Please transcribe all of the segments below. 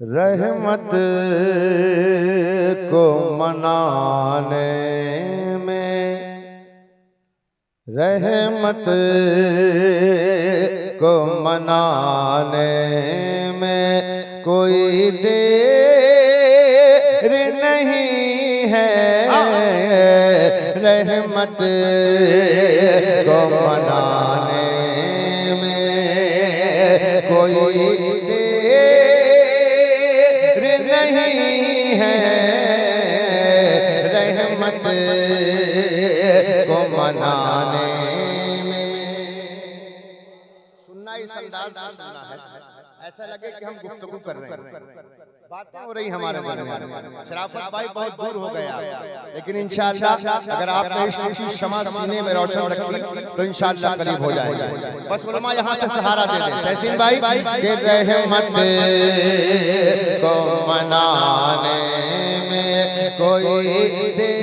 रहमत को मनाने में, रहमत को मनाने में कोई देर नहीं है। रहमत को मनाने में कोई नहीं है। रहमत को मनाने में सुनना इस अंदाज से सुनना है, ऐसा लगे कि हम गुफ्तगू कर रहे हैं, बातें हो रही हमारे दरमियान। शराफत भाई बहुत दूर हो गया, लेकिन इंशाअल्लाह अगर आपने इश्क की शमा सीने में रोशन रखी तो इंशाअल्लाह करीब हो जाएगा। बस उलमा यहाँ से सहारा दे दें। तहसीन भाई के रहमत को मनाने में कोई देर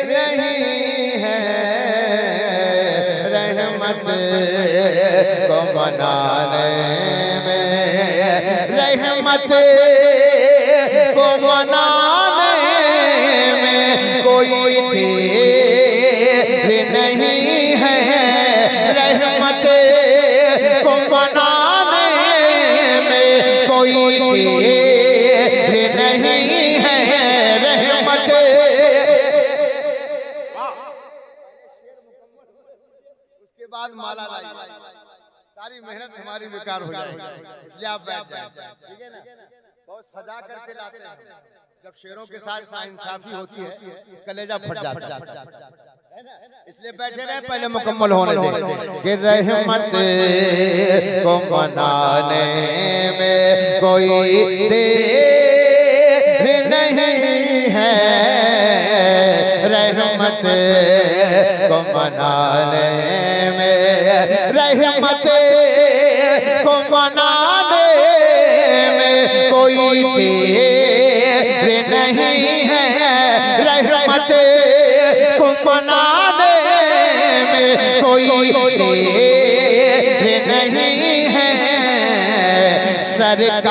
नहीं है। रहमत को मनाने में, रहमत को मनाने में कोई देर नहीं है। रहमत को मनाने में कोई देर नहीं है। रहमत उसके बाद माला लाई, सारी मेहनत हमारी बेकार हो जाएगी, इसलिए आप बैठ जाए, ठीक है ना। बहुत सजा करके लाते हैं, जब शेरों के साथ नाइंसाफी होती है कलेजा फट जाता है, इसलिए बैठे रहे, पहले मुकम्मल होने दें कि रहमत को मनाने में कोई देर नहीं है। रहमत को मनाने में, रहमत को मनाने में कोई देर नहीं है। रहमत को मनाने में कोई देर नहीं है। सरकार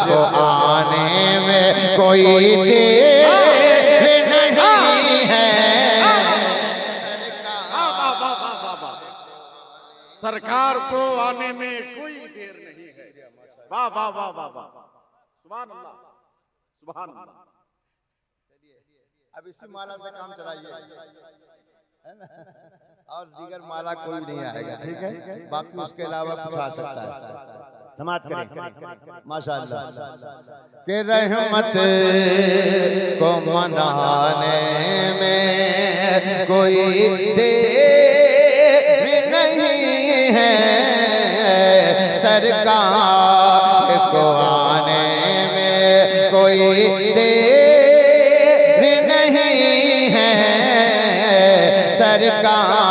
को आने में कोई देर नहीं है। सरकार को आने में कोई देर नहीं है। वाह वाह वाह वाह वाह, सुभान अल्लाह सुभान अल्लाह। अब इसी माला से काम चलाइए, है ना, और दीगर माला कोई नहीं आएगा, ठीक है। बाकी उसके अलावा कुछ आ सकता है, समाप्त करें माशाअल्लाह। के रहमत को मनाने में कोई देर नहीं है। सरकार को आने में कोई देर नहीं है। सरकार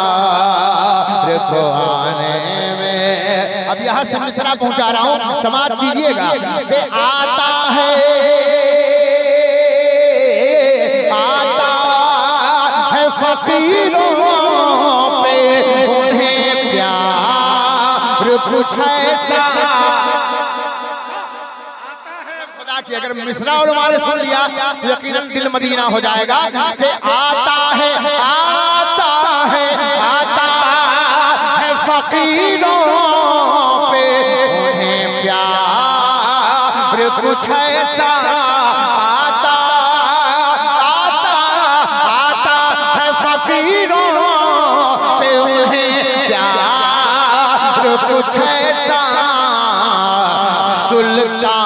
को आने में, अब यहाँ से मिसरा पहुंचा रहा हूँ, समाज कीजिएगा कि आता है फकीरों पे उन्हें प्यार कुछ ऐसा खुदा की। अगर मिसरा और हमारे सुन लिया यकीनन दिल मदीना हो जाएगा कि आता है फकीरों पे उन्हें प्यार कुछ ऐसा आता है। फकीरों पे उन्हें प्यार कुछ ऐसा। सुल्तान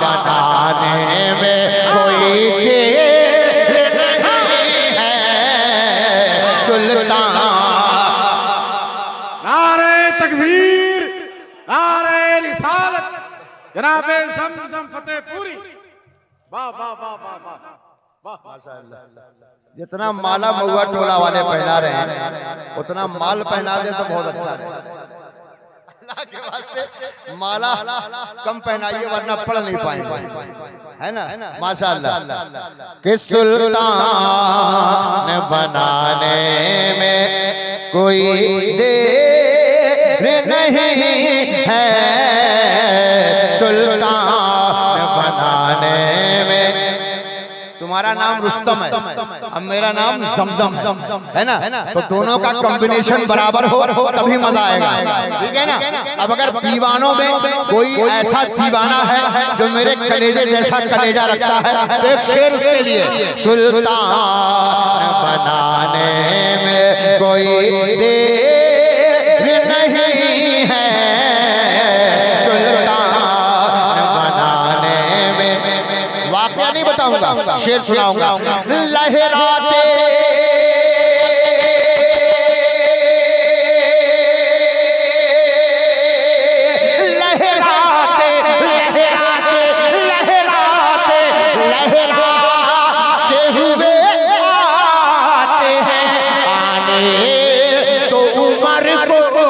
बनाने में कोई देर नहीं है। सुल्तान नारे तकबीर, नारे रिसालत, जनाबे ज़मज़म फतेहपुरी। वाह वाह वाह वाह वाह वाह माशाअल्लाह। जितना माला महुआ टोला वाले पहना रहे हैं उतना माल पहना दे तो बहुत अच्छा है। अल्लाह के वास्ते माला कम पहनाइए वरना पढ़ नहीं पाएंगे, है ना माशाअल्लाह। कि सुल्तान बनाने में कोई देर नहीं है सुल्तान बनाने में। तुम्हारा नाम रुस्तम है, अब मेरा नाम जमजम है ना, तो दोनों का कॉम्बिनेशन बराबर हो तभी मजा आएगा, ठीक है ना। अब अगर दीवानों में कोई ऐसा दीवाना है जो मेरे कलेजे जैसा कलेजा रखता है, तो एक शेर उसके लिए, सुल्तान बनाने में कोई देर नहीं है, सुल्तान बनाने में। वाकया नहीं बताऊंगा, शेर सुनाऊंगा। लहराते लहराते लहराते लहराते लहराते हुए आते हैं, आने तो उमर को।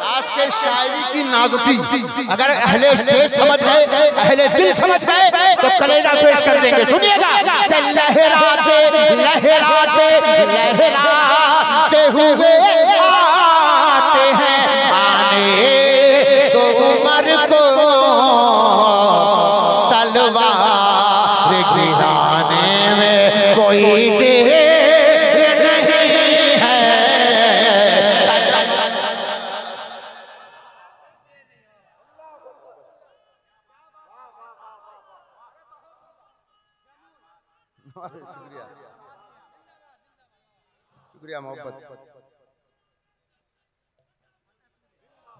आज के शायरी की नाजुकी अगर अहले स्टेज समझ गए, अहले दिल समझ गए, तो कलेजा पेश कर देंगे। सुनिएगा, लहराते लहराते लहराते हुए आते हैं, आने तो उमर को तलवार गिराने में कोई देर नहीं है। शुक्रिया शुक्रिया मोहब्बत,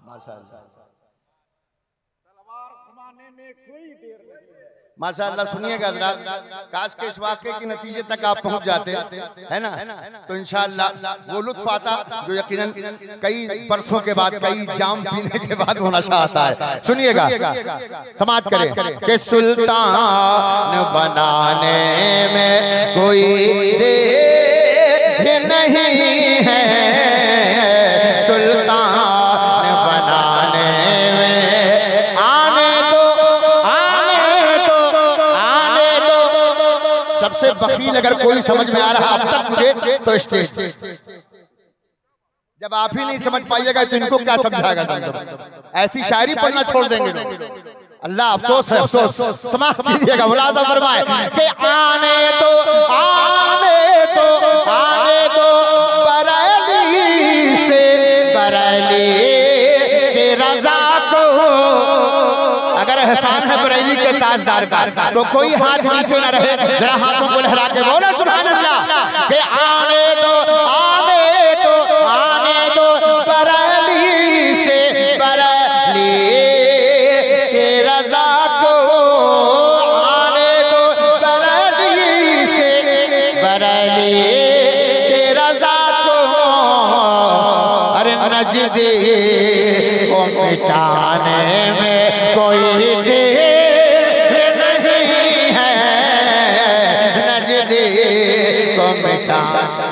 माशाअल्लाह तलवार घुमाने में कोई देर नहीं है। माशाअल्लाह। सुनिएगा जरा, काश के इस वाक़े के नतीजे तक आप पहुंच जाते है ना, तो इंशाअल्लाह वो लुत्फ आता जो यकीनन कई बरसों के बाद, कई जाम पीने के बाद होना चाहता है। सुनिएगा, समाज करें कि सुल्तान बनाने में कोई देर नहीं है, सुल्तान बनाने में आने दो, आने दो, आने दो। सबसे बखील अगर कोई समझ में आ रहा अब तक मुझे, तो स्टेज। जब आप ही नहीं समझ पाइएगा तो इनको क्या समझाएगा। ऐसी शायरी पढ़ना छोड़ देंगे अल्लाह, अफसोस है, अफसोस। समाप्त कीजिएगा, मुलाजा फरमाए कि आने दो, आने दो, आने दो बरेली से बरेली के रजा को। अगर एहसान है बरेली के ताजदार का, तो कोई हाथ नीचे न रहे, जरा हाथों को लहरा के बोलो सुभान अल्लाह कि आने दो, आने दो, आने दो बरेली से बरेली के रजा को, आने दो बरेली से बरेली के रजा को। अरे नजदे को मिटाने में कोई देर नहीं है, नजदे को मिटाने